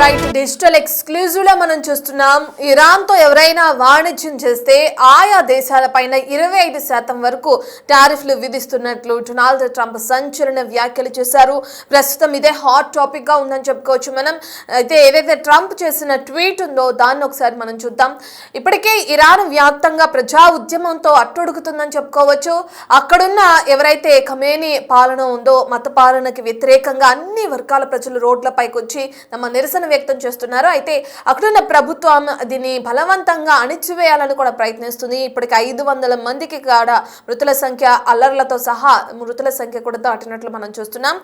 Right digital exclusive లో మనం చూస్తున్నాం. ఇరాన్ తో ఎవరైనా వాణిజ్యం చేస్తే ఆయా దేశాలపైన 25% వరకు టారిఫ్లు విధిస్తున్నట్లు డొనాల్డ్ ట్రంప్ సంచలన వ్యాఖ్యలు చేశారు. ప్రస్తుతం ఇదే హాట్ టాపిక్ గా ఉందని చెప్పుకోవచ్చు మనం. అయితే ఏదైతే ట్రంప్ చేసిన ట్వీట్ ఉందో దాన్ని ఒకసారి మనం చూద్దాం. ఇప్పటికే ఇరాన్ వ్యాప్తంగా ప్రజా ఉద్యమంతో అట్టుడుగుతుందని చెప్పుకోవచ్చు. అక్కడున్న ఎవరైతే ఖమేనీ పాలన ఉందో మత పాలనకి వ్యతిరేకంగా అన్ని వర్గాల ప్రజలు రోడ్లపైకి వచ్చి తమ నిరసన వ్యక్తం చేస్తున్నారు. అయితే అక్కడున్న ప్రభుత్వం దీన్ని బలవంతంగా అణిచివేయాలని కూడా ప్రయత్నిస్తుంది. ఇప్పటికి 500 మందికి కూడా మృతుల సంఖ్య అల్లర్లతో సహా మృతుల సంఖ్య కూడా దాటినట్లు మనం చూస్తున్నాం.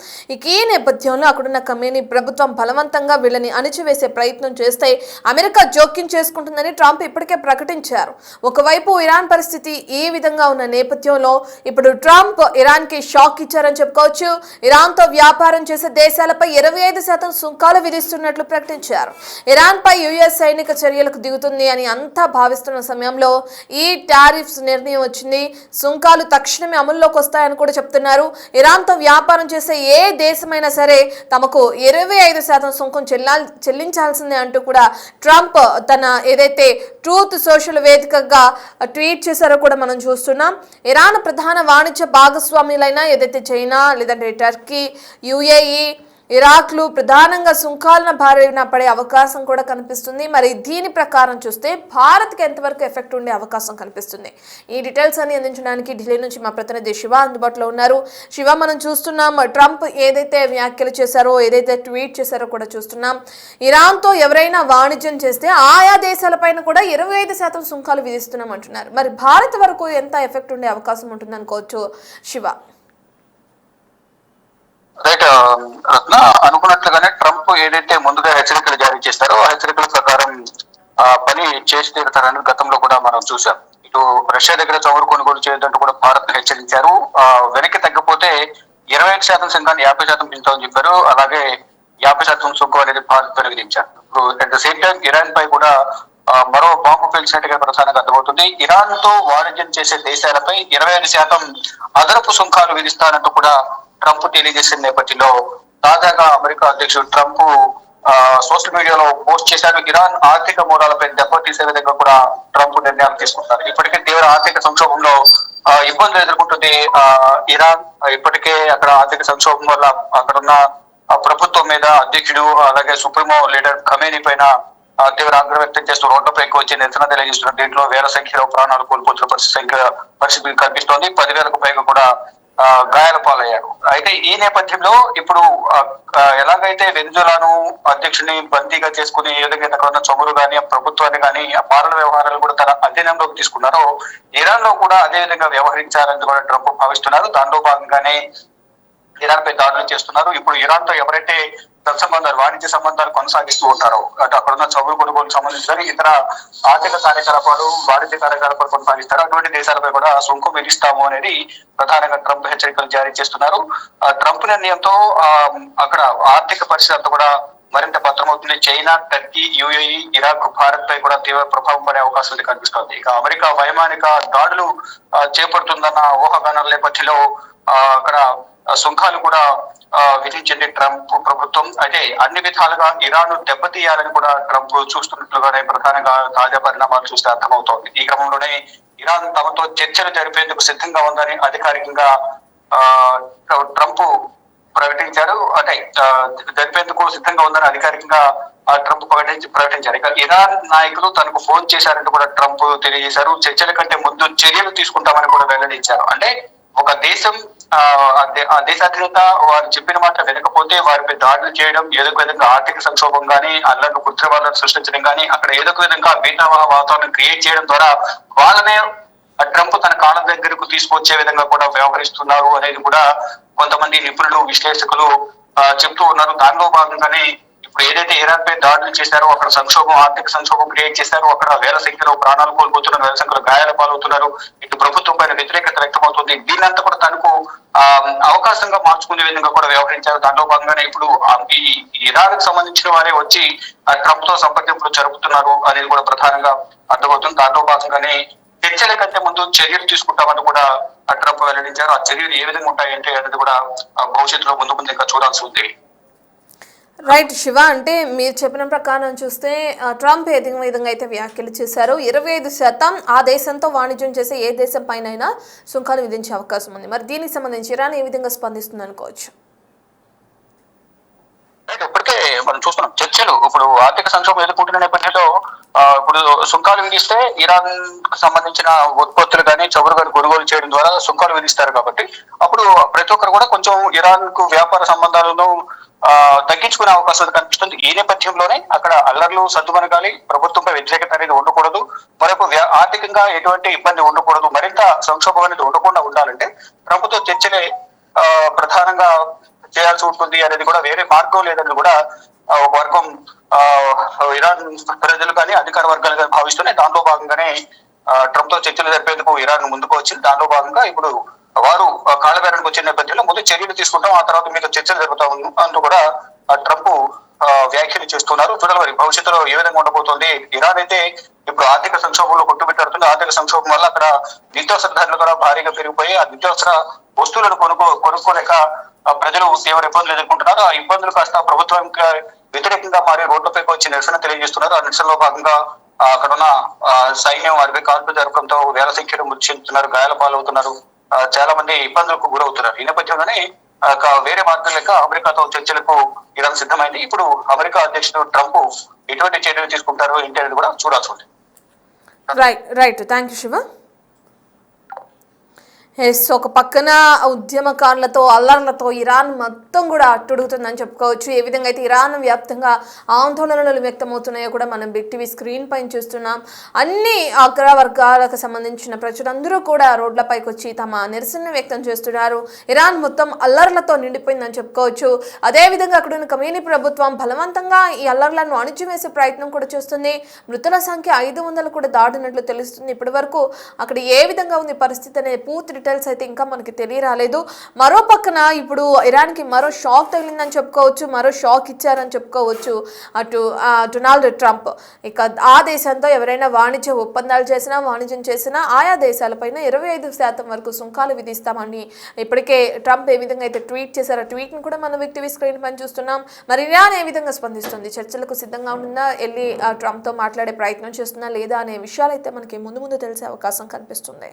ఈ నేపథ్యంలో అక్కడున్న ఖమేనీ ప్రభుత్వం బలవంతంగా వీళ్ళని అణిచివేసే ప్రయత్నం చేస్తే అమెరికా జోక్యం చేసుకుంటుందని ట్రంప్ ఇప్పటికే ప్రకటించారు. ఒకవైపు ఇరాన్ పరిస్థితి ఈ విధంగా ఉన్న నేపథ్యంలో ఇప్పుడు ట్రంప్ ఇరాన్ కి షాక్ ఇచ్చారని చెప్పుకోవచ్చు. ఇరాన్ తో వ్యాపారం చేసే దేశాలపై 25% సుంకాలు విధిస్తున్నట్లు ప్రకటించారు. ఇరాన్ పై యుఎస్ సైనిక చర్యలకు దిగుతుంది అని అంతా భావిస్తున్న సమయంలో ఈ టారిఫ్స్ నిర్ణయం వచ్చింది. సుంకాలు తక్షణమే అమల్లోకి వస్తాయని కూడా చెప్తున్నారు. ఇరాన్ తో వ్యాపారం చేసే ఏ దేశమైనా సరే తమకు 25% సుంకం చెల్లించాల్సిందే అంటూ కూడా ట్రంప్ తన ఏదైతే ట్రూత్ సోషల్ వేదికగా ట్వీట్ చేశారో కూడా మనం చూస్తున్నాం. ఇరాన్ ప్రధాన వాణిజ్య భాగస్వాములైన ఏదైతే చైనా లేదంటే టర్కీ, యుఏఈ, ఇరాక్లు ప్రధానంగా సుంకాలను బారిన పడే అవకాశం కూడా కనిపిస్తుంది. మరి దీని ప్రకారం చూస్తే భారత్కి ఎంతవరకు ఎఫెక్ట్ ఉండే అవకాశం కనిపిస్తుంది? ఈ డీటెయిల్స్ అన్ని అందించడానికి ఢిల్లీ నుంచి మా ప్రతినిధి శివ అందుబాటులో ఉన్నారు. శివ, మనం చూస్తున్నాం ట్రంప్ ఏదైతే వ్యాఖ్యలు చేశారో ఏదైతే ట్వీట్ చేశారో కూడా చూస్తున్నాం. ఇరాన్తో ఎవరైనా వాణిజ్యం చేస్తే ఆయా దేశాలపైన కూడా 25% సుంకాలు విధిస్తున్నాం అంటున్నారు. మరి భారత్ వరకు ఎంత ఎఫెక్ట్ ఉండే అవకాశం ఉంటుంది అనుకోవచ్చు శివ? రైట్ రత్న, అనుకున్నట్లుగానే ట్రంప్ ఏదైతే ముందుగా హెచ్చరికలు జారీ చేస్తారో ఆ హెచ్చరికల ప్రకారం పని చేసి తీరుతారని గతంలో కూడా మనం చూసాం. ఇటు రష్యా దగ్గర చమురు కొనుగోలు చేయొద్దంటూ కూడా భారత్ హెచ్చరించారు. వెనక్కి తగ్గిపోతే 25% సుంకాన్ని 50% పెంచుతామని చెప్పారు. అలాగే 50% సుంకం అనేది భారత్ విధించారు. ఇప్పుడు at the same time Iran పై కూడా మరో బాంబు పేల్చినట్టుగా ప్రధానంగా అర్థమవుతుంది. ఇరాన్ తో వాణిజ్యం చేసే దేశాలపై 25% అదనపు సుంకాలు విధిస్తారంటూ కూడా ట్రంప్ తెలియజేసిన నేపథ్యంలో తాజాగా అమెరికా అధ్యక్షుడు ట్రంప్ సోషల్ మీడియాలో పోస్ట్ చేశారు. ఇరాన్ ఆర్థిక మూలాలపై దెబ్బతీసే విధంగా కూడా ట్రంప్ నిర్ణయాలు తీసుకుంటారు. ఇప్పటికే తీవ్ర ఆర్థిక సంక్షోభంలో ఇబ్బందులు ఎదుర్కొంటుంది ఇరాన్. ఇప్పటికే అక్కడ ఆర్థిక సంక్షోభం వల్ల అక్కడున్న ప్రభుత్వం మీద అధ్యక్షుడు అలాగే సుప్రీమో లీడర్ ఖమేనీ పైన తీవ్ర ఆగ్రహం వ్యక్తం చేస్తూ రోడ్లపైకి వచ్చి నిరసన తెలియజేస్తున్నారు. దీంట్లో వేల సంఖ్యలో ప్రాణాలు కోల్పోతున్న పరిస్థితి కనిపిస్తోంది. 10,000కు పైగా కూడా గాయాల పాలయ్యారు. అయితే ఈ నేపథ్యంలో ఇప్పుడు ఎలాగైతే వెనిజులాను అధ్యక్షుని బందీగా చేసుకుని ఏ విధంగా అక్కడ ఉన్న చమురు కానీ ప్రభుత్వాన్ని కానీ ఆ పాలన వ్యవహారాలు కూడా తన అధీనంలోకి తీసుకున్నారో ఇరాన్ లో కూడా అదే విధంగా వ్యవహరించాలని కూడా ట్రంప్ భావిస్తున్నారు. దానిలో భాగంగానే ఇరాన్ పై దాడులు చేస్తున్నారు. ఇప్పుడు ఇరాన్ తో ఎవరైతే సత్సంబంధాలు వాణిజ్య సంబంధాలు కొనసాగిస్తూ ఉంటారో అటు అక్కడున్న చమురు కొనుగోలు సంబంధించిన ఇతర ఆర్థిక కార్యకలాపాలు వాణిజ్య కార్యకలాపాలు కొనసాగిస్తారు. అటువంటి దేశాలపై కూడా సుంకం విధిస్తాము అనేది ప్రధానంగా ట్రంప్ హెచ్చరికలు జారీ చేస్తున్నారు. ట్రంప్ నిర్ణయంతో అక్కడ ఆర్థిక పరిస్థితి అంతా కూడా మరింత భద్రమవుతుంది. China, Turkey, UAE, Iraq, Bharat పై కూడా తీవ్ర ప్రభావం పడే అవకాశం కనిపిస్తోంది. ఇక అమెరికా వైమానిక దాడులు చేపడుతుందన్న ఊహాగానాల నేపథ్యంలో అక్కడ సుంకాలు కూడా విధించింది ట్రంప్ ప్రభుత్వం. అయితే అన్ని విధాలుగా ఇరాన్ దెబ్బతీయాలని కూడా ట్రంప్ చూస్తున్నట్లుగానే ప్రధానంగా తాజా పరిణామాలు చూస్తే అర్థమవుతోంది. ఈ క్రమంలోనే ఇరాన్ తమతో చర్చలు జరిపేందుకు సిద్ధంగా ఉందని అధికారికంగా ట్రంప్ ప్రకటించారు. అంటే జరిపేందుకు సిద్ధంగా ఉందని అధికారికంగా ట్రంప్ ప్రకటించారు. ఇక ఇరాన్ నాయకులు తనకు ఫోన్ చేశారంటూ కూడా ట్రంప్ తెలియజేశారు. చర్చల కంటే ముందు చర్యలు తీసుకుంటామని కూడా వెల్లడించారు. అంటే ఒక దేశం ఆ దేశాధినేత వారు చెప్పిన మాట వినకపోతే వారిపై దాడులు చేయడం, ఏదో ఒక విధంగా ఆర్థిక సంక్షోభం కానీ అల్లర్లు కృత్రిమాలను సృష్టించడం కానీ అక్కడ ఏదో ఒక విధంగా బీటా వాతావరణం క్రియేట్ చేయడం ద్వారా వాళ్ళనే ట్రంప్ తన కాళ్ళ దగ్గరకు తీసుకొచ్చే విధంగా కూడా వ్యవహరిస్తున్నారు అనేది కూడా కొంతమంది నిపుణులు విశ్లేషకులు చెప్తూ ఉన్నారు. దానిలో భాగంగానే ఇప్పుడు ఏదైతే ఇరాన్ పై దాడులు చేశారో అక్కడ ఆర్థిక సంక్షోభం క్రియేట్ చేశారో అక్కడ వేల సంఖ్యలో ప్రాణాలు కోల్పోతున్నారు, వేల సంఖ్యలో గాయాల పాలవుతున్నారు. ఇటు ప్రభుత్వం పైన వ్యతిరేకత వ్యక్తమవుతుంది. దీన్నంతా కూడా తనకు అవకాశంగా మార్చుకునే విధంగా కూడా వ్యవహరించారు. దాంట్లో భాగంగానే ఇప్పుడు ఈ ఇరాన్ కు సంబంధించిన వారే వచ్చి ట్రంప్ తో సంప్రదింపులు జరుపుతున్నారు అనేది కూడా ప్రధానంగా అర్థమవుతుంది. దాంట్లో భాగంగానే చర్చల కంటే ముందు చర్యలు తీసుకుంటామని కూడా ట్రంప్ వెల్లడించారు. ఆ చర్యలు ఏ విధంగా ఉంటాయంటే అనేది కూడా భవిష్యత్తులో ముందు ఇంకా చూడాల్సి ఉంది. రైట్ శివ, అంటే మీరు చెప్పిన ప్రకారం చూస్తే ట్రంప్ ఏ విధంగా అయితే వ్యాఖ్యలు చేశారో 25% ఆ దేశంతో వాణిజ్యం చేసే ఏ దేశం పైన సుంకాలు విధించే అవకాశం ఉంది. మరి దీనికి సంబంధించి ఇరాన్ ఏ విధంగా స్పందిస్తుంది అనుకోవచ్చు? అయితే ఇప్పటికే మనం చూస్తున్నాం చర్చలు. ఇప్పుడు ఆర్థిక సంక్షోభం ఎదుర్కొంటున్న నేపథ్యంలో ఇప్పుడు సుంకాలు విధిస్తే ఇరాన్ కు సంబంధించిన ఉత్పత్తులు కానీ చమురు కానీ కొనుగోలు చేయడం ద్వారా సుంకాలు విధిస్తారు కాబట్టి అప్పుడు ప్రతి ఒక్కరు కూడా కొంచెం ఇరాన్ కు వ్యాపార సంబంధాలను తగ్గించుకునే అవకాశం కనిపిస్తుంది. ఈ నేపథ్యంలోనే అక్కడ అల్లర్లు సద్దుమనగాలి, ప్రభుత్వంపై వ్యతిరేకత అనేది ఉండకూడదు, మరొక ఆర్థికంగా ఎటువంటి ఇబ్బంది ఉండకూడదు, మరింత సంక్షోభం అనేది ఉండకుండా ఉండాలంటే ప్రభుత్వ చర్చలే ప్రధానంగా చేయాల్సి ఉంటుంది అనేది కూడా వేరే మార్గం లేదని కూడా ఒక వర్గం ఇరాన్ ప్రజలు కానీ అధికార వర్గాలు కానీ భావిస్తున్నాయి. దాంట్లో భాగంగానే ట్రంప్ తో చర్చలు జరిపేందుకు ఇరాన్ ముందుకు వచ్చింది. దాంట్లో భాగంగా ఇప్పుడు వారు కాలబేరానికి వచ్చిన నేపథ్యంలో ముందు చర్యలు తీసుకుంటాం, ఆ తర్వాత మీకు చర్చలు జరుగుతా అంటూ కూడా ట్రంప్ వ్యాఖ్యలు చేస్తున్నారు. చూడాలి మరి భవిష్యత్తులో ఏ విధంగా ఉండబోతోంది. ఇరాన్ అయితే ఇప్పుడు ఆర్థిక సంక్షోభంలో కొట్టుబెట్టాడుతుంది. ఆర్థిక సంక్షోభం వల్ల అక్కడ నిత్యావసర ధరలు కూడా భారీగా పెరిగిపోయి ఆ నిత్యావసర వస్తువులను కొనుక్కోలేక ప్రజలు తీవ్ర ఇబ్బందులు ఎదుర్కొంటున్నారు. ఆ ఇబ్బందులు కాస్త ప్రభుత్వానికి వ్యతిరేకంగా మారి రోడ్లపైకి వచ్చి నిరసన తెలియజేస్తున్నారు. ఆ నిరసనలో భాగంగా అక్కడ ఉన్న సైన్యం వారిపై కాల్పులు జరపడంతో వేల సంఖ్యలో మృతి చెందుతున్నారు, గాయాల పాలవుతున్నారు, చాలా మంది ఇబ్బందులకు గురవుతున్నారు. ఈ నేపథ్యంలోనే వేరే మార్గం లేక అమెరికాతో చర్చలకు ఇరాన్ సిద్ధమైంది. ఇప్పుడు అమెరికా అధ్యక్షుడు ట్రంప్ ఎటువంటి చర్యలు తీసుకుంటారో ఏంటి అనేది కూడా చూడాల్సి ఉంది. Right thank you Shiva. ఒక పక్కన ఉద్యమకారులతో అల్లర్లతో ఇరాన్ మొత్తం కూడా అట్టుడుగుతుందని చెప్పుకోవచ్చు. ఏ విధంగా అయితే ఇరాన్ వ్యాప్తంగా ఆందోళనలు వ్యక్తమవుతున్నాయో కూడా మనం బిగ్ టీవీ స్క్రీన్ పైన చూస్తున్నాం. అన్ని అగ్రవర్గాలకు సంబంధించిన ప్రజలందరూ కూడా రోడ్లపైకి వచ్చి తమ నిరసన వ్యక్తం చేస్తున్నారు. ఇరాన్ మొత్తం అల్లర్లతో నిండిపోయిందని చెప్పుకోవచ్చు. అదేవిధంగా అక్కడ ఉన్న కమ్యూనిటీ ప్రభుత్వం బలవంతంగా ఈ అల్లర్లను అణిచివేసే ప్రయత్నం కూడా చేస్తుంది. మృతుల సంఖ్య 500 కూడా దాటినట్లు తెలుస్తుంది. ఇప్పటి వరకు అక్కడ ఏ విధంగా ఉంది పరిస్థితి అనే పూర్తి డీటెయిల్స్ అయితే ఇంకా మనకి తెలియరాలేదు. మరో పక్కన ఇప్పుడు ఇరాన్కి మరో షాక్ తగిలిందని చెప్పుకోవచ్చు, మరో షాక్ ఇచ్చారని చెప్పుకోవచ్చు అటు డొనాల్డ్ ట్రంప్. ఇక ఆ దేశంతో ఎవరైనా వాణిజ్య ఒప్పందాలు చేసినా వాణిజ్యం చేసినా ఆయా దేశాలపైన 25% వరకు సుంకాలు విధిస్తామని ఇప్పటికే ట్రంప్ ఏ విధంగా అయితే ట్వీట్ చేశారో ట్వీట్ని కూడా మనం బిగ్ టీవీ స్క్రీన్ పైన చూస్తున్నాం. మరి ఇరాన్ ఏ విధంగా స్పందిస్తుంది, చర్చలకు సిద్ధంగా ఉంటుందా, వెళ్ళి ట్రంప్తో మాట్లాడే ప్రయత్నం చేస్తుందా లేదా అనే విషయాలు అయితే మనకి ముందు తెలిసే అవకాశం కనిపిస్తుంది.